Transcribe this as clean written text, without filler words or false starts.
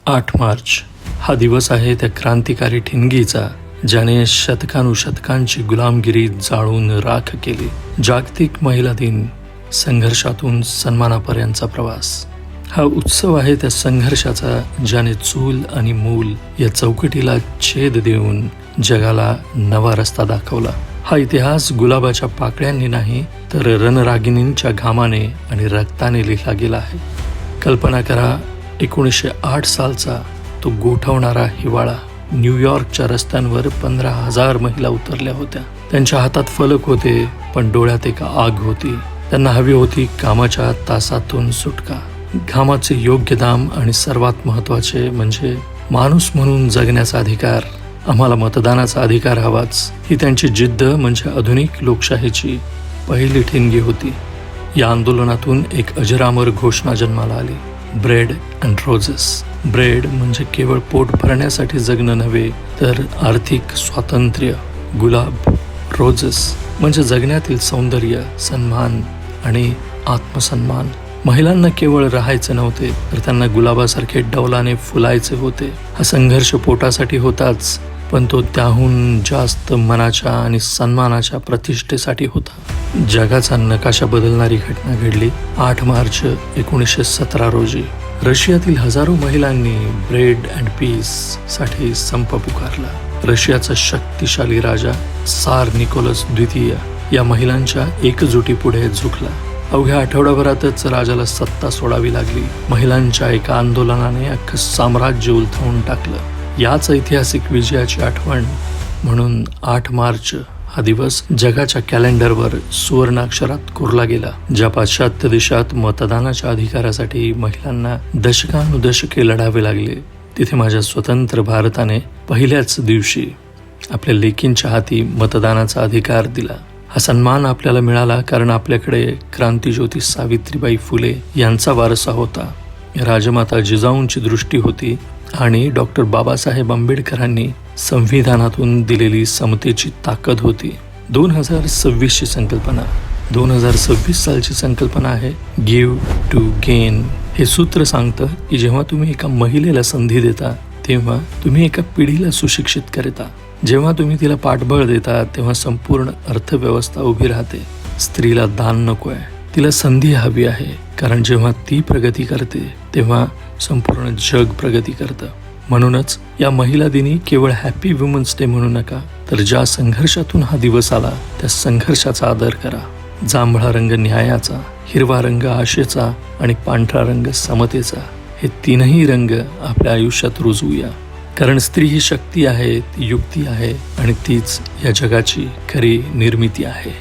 8 मार्च हा दिवस आहे त्या क्रांतिकारी ठिणगीचा ज्याने शतकानुशतकांची गुलामगिरी जाळून राख केली. जागतिक महिला दिन, संघर्षातून सन्मानापर्यंतचा प्रवास. हा उत्सव आहे त्या संघर्षाचा ज्याने चूल आणि मूल या चौकटीला छेद देऊन जगाला नवा रस्ता दाखवला. हा इतिहास गुलाबाच्या पाकळ्यांनी नाही तर रणरागिणींच्या घामाने आणि रक्ताने लिहिला गेला आहे. कल्पना करा, 1908 सालचा तो गोठवणारा हिवाळा. न्यूयॉर्कच्या रस्त्यांवर 15,000 महिला उतरल्या होत्या. त्यांच्या हातात फलक होते, पण डोळ्यात एक आग होती. त्यांना हवी होती कामाच्या तासातून सुटका, घामाचे योग्य दाम आणि सर्वात महत्त्वाचे म्हणजे माणूस म्हणून जगण्याचा अधिकार. आम्हाला मतदानाचा अधिकार हवाच, ही त्यांची जिद्द म्हणजे आधुनिक लोकशाहीची पहिली ठिणगी होती. या आंदोलनातून एक अजरामर घोषणा जन्माला आली, ब्रेड अँड रोजेस. ब्रेड म्हणजे केवळ पोट भरण्यासाठी जगणं नव्हे तर आर्थिक स्वातंत्र्य. गुलाब, रोजेस म्हणजे जगण्यातील सौंदर्य, सन्मान आणि आत्मसन्मान. महिलांना केवळ राहायचे नव्हते तर त्यांना गुलाबासारखे डौलाने फुलायचे होते. हा संघर्ष पोटासाठी होताच, पण तो त्याहून जास्त मनाच्या आणि सन्मानाच्या प्रतिष्ठेसाठी होता. जगाचा नकाशा बदलणारी घटना घडली 8 मार्च 1917 रोजी. रशियातील हजारो महिलांनी ब्रेड अँड पीस साठी संप पुकारला. रशियाचा शक्तिशाली राजा सार निकोलस द्वितीय या महिलांच्या एकजुटीपुढे झुकला. अवघ्या आठवड्याभरातच राजाला सत्ता सोडावी लागली. महिलांच्या एका आंदोलनाने अख्खं साम्राज्य उलथवून टाकलं. याच ऐतिहासिक विजयाची आठवण म्हणून 8 मार्च हा दिवस जगाच्या कॅलेंडरवर सुवर्णाक्षरात कोरला गेला. ज्या पाश्चात्य देशात मतदानाच्या अधिकारासाठी महिलांना दशकानुदशके लढावे लागले, तिथे माझ्या स्वतंत्र भारताने पहिल्याच दिवशी आपल्या लेकींच्या हाती मतदानाचा अधिकार दिला. हा सन्मान आपल्याला मिळाला कारण आपल्याकडे क्रांतिज्योती सावित्रीबाई फुले यांचा वारसा होता, राजमाता जिजाऊंची दृष्टी होती आणि डॉक्टर बाबासाहेब आंबेडकरांनी संविधानातून दिलेली समतेची ताकद होती. 2026 ची संकल्पना, 2026 सालची संकल्पना आहे गिव्ह टू गेन. हे सूत्र सांगतं की जेव्हा तुम्ही एका महिलेला संधी देता तेव्हा तुम्ही एका पिढीला सुशिक्षित करता. जेव्हा तुम्ही तिला पाठबळ देता तेव्हा संपूर्ण अर्थव्यवस्था उभी राहते. स्त्रीला दान नको आहे, तिला संधी हवी आहे, कारण जेव्हा ती प्रगती करते तेव्हा संपूर्ण जग प्रगती करतं. म्हणूनच या महिला दिनी केवळ हॅपी वुमन्स डे म्हणू नका, तर ज्या संघर्षातून हा दिवस आला त्या संघर्षाचा आदर करा. जांभळा रंग न्यायाचा, हिरवा रंग आशेचा आणि पांढरा रंग समतेचा, हे तीनही रंग आपल्या आयुष्यात रुजवूया. कारण स्त्री ही शक्ती आहे, ती युक्ती आहे आणि तीच या जगाची खरी निर्मिती आहे.